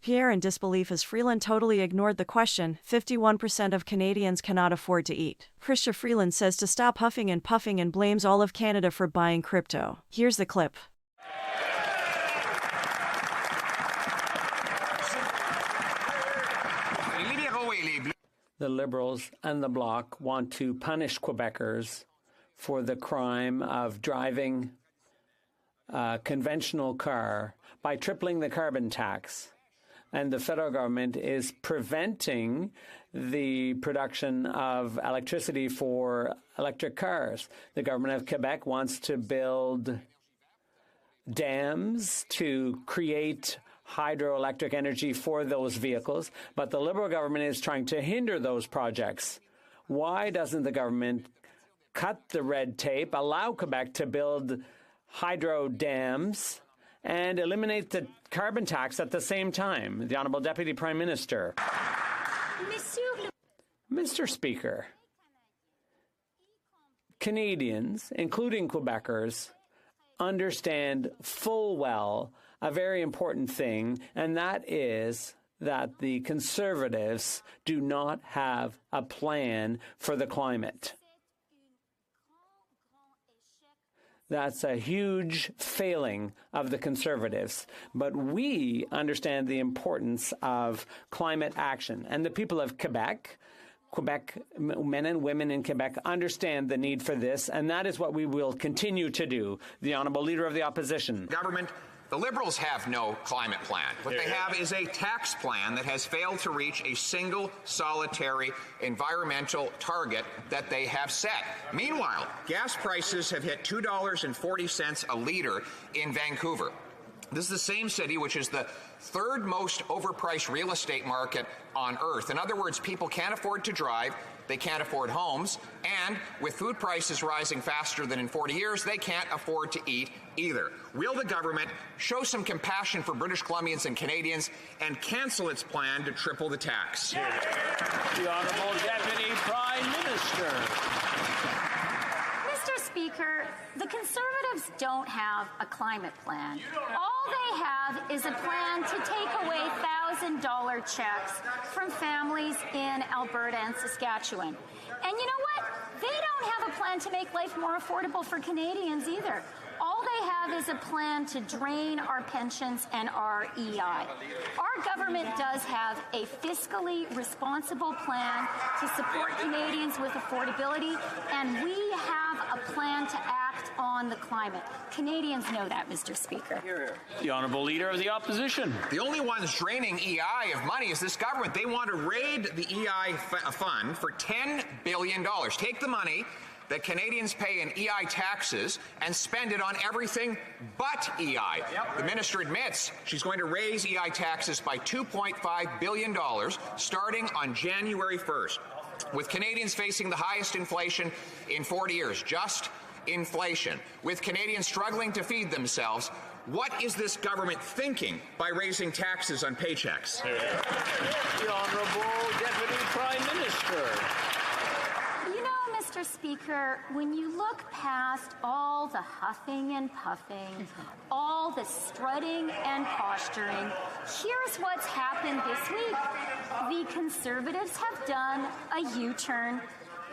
Pierre in disbelief as Freeland totally ignored the question. 51% of Canadians cannot afford to eat. Chrystia Freeland says to stop huffing and puffing and blames all of Canada for buying crypto. Here's the clip. The Liberals and the Bloc want to punish Quebecers for the crime of driving a conventional car by tripling the carbon tax. And the federal government is preventing the production of electricity for electric cars. The government of Quebec wants to build dams to create hydroelectric energy for those vehicles, but the Liberal government is trying to hinder those projects. Why doesn't the government cut the red tape, allow Quebec to build hydro dams, and eliminate the carbon tax at the same time? The Honourable Deputy Prime Minister. Mr. Speaker, Canadians, including Quebecers, understand full well a very important thing, and that is that the Conservatives do not have a plan for the climate. That's a huge failing of the Conservatives. But we understand the importance of climate action. And the people of Quebec, men and women in Quebec, understand the need for this, and that is what we will continue to do. The Honourable Leader of the Opposition. Government. The Liberals have no climate plan. What they have is a tax plan that has failed to reach a single solitary environmental target that they have set. Meanwhile, gas prices have hit $2.40 a litre in Vancouver. This is the same city which is the third most overpriced real estate market on earth. In other words, people can't afford to drive, they can't afford homes, and with food prices rising faster than in 40 years, they can't afford to eat either. Will the government show some compassion for British Columbians and Canadians and cancel its plan to triple the tax? The Honourable Deputy Prime Minister. Mr. Speaker, the Conservatives don't have a climate plan. All they have is a plan to take away $1,000 checks from families in Alberta and Saskatchewan. And you know what? They don't have a plan to make life more affordable for Canadians either. All they have is a plan to drain our pensions and our EI. Our government does have a fiscally responsible plan to support Canadians with affordability, and we have a plan to act on the climate. Canadians know that, Mr. Speaker. The Honourable Leader of the Opposition. The only ones draining EI of money is this government. They want to raid the EI fund for $10 billion. Take the money that Canadians pay in EI taxes and spend it on everything but EI. The minister admits she's going to raise EI taxes by $2.5 billion starting on January 1st. With Canadians facing the highest inflation in 40 years, just inflation, with Canadians struggling to feed themselves, what is this government thinking by raising taxes on paychecks? The Honourable Deputy Prime Minister. Mr. Speaker, when you look past all the huffing and puffing, all the strutting and posturing, here's what's happened this week. The Conservatives have done a U-turn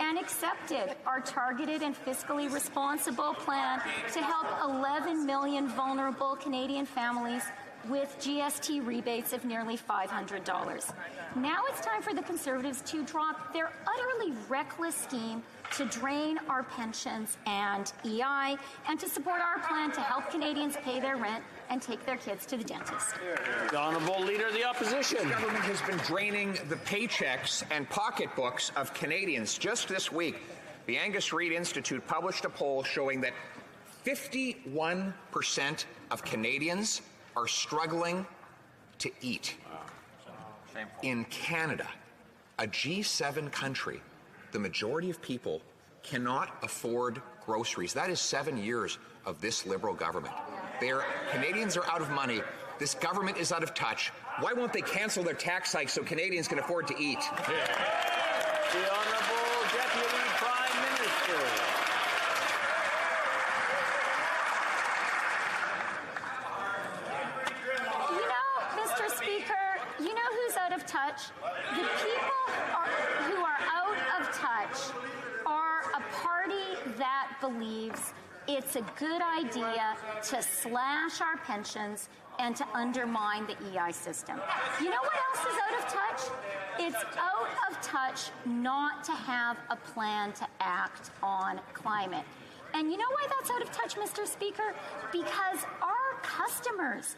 and accepted our targeted and fiscally responsible plan to help 11 million vulnerable Canadian families with GST rebates of nearly $500. Now it's time for the Conservatives to drop their utterly reckless scheme to drain our pensions and EI, and to support our plan to help Canadians pay their rent and take their kids to the dentist. The Honourable Leader of the Opposition. The government has been draining the paychecks and pocketbooks of Canadians. Just this week, the Angus Reid Institute published a poll showing that 51% of Canadians are struggling to eat. In Canada, a G7 country, the majority of people cannot afford groceries. That is 7 years of this Liberal government. Canadians are out of money. This government is out of touch. Why won't they cancel their tax hikes so Canadians can afford to eat? The Honourable Deputy Prime Minister. You know, Mr. Speaker, touch, the people who are out of touch are a party that believes it's a good idea to slash our pensions and to undermine the EI system. You know what else is out of touch? It's out of touch not to have a plan to act on climate. And you know why that's out of touch, Mr. Speaker? Because our customers,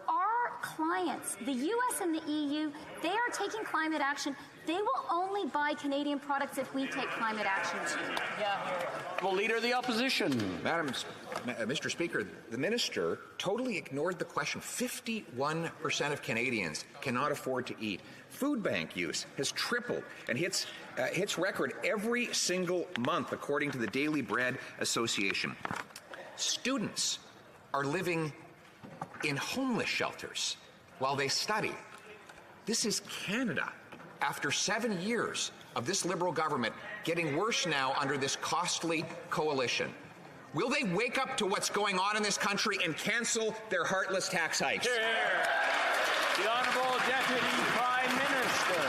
our clients, the US and the EU, they are taking climate action. They will only buy Canadian products if we take climate action too. Well, Leader of the Opposition. Mr. Speaker, the minister totally ignored the question. 51% of Canadians cannot afford to eat. Food bank use has tripled and hits record every single month, according to the Daily Bread Association. Students are living in homeless shelters while they study. This is Canada. After 7 years of this Liberal government, getting worse now under this costly coalition. Will they wake up to what's going on in this country and cancel their heartless tax hikes? Here. The Honourable Deputy Prime Minister.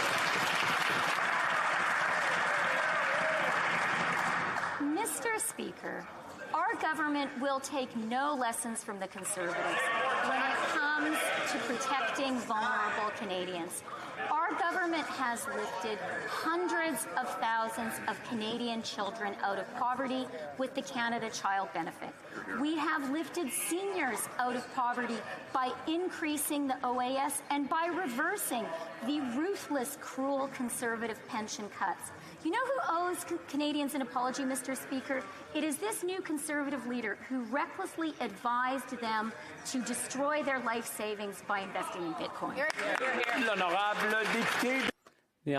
Mr. Speaker, our government will take no lessons from the Conservatives when it comes to protecting vulnerable Canadians. Our government has lifted hundreds of thousands of Canadian children out of poverty with the Canada Child Benefit. We have lifted seniors out of poverty by increasing the OAS and by reversing the ruthless, cruel Conservative pension cuts. You know who owes Canadians an apology, Mr. Speaker? It is this new Conservative leader who recklessly advised them to destroy their life savings by investing in Bitcoin. L'honorable député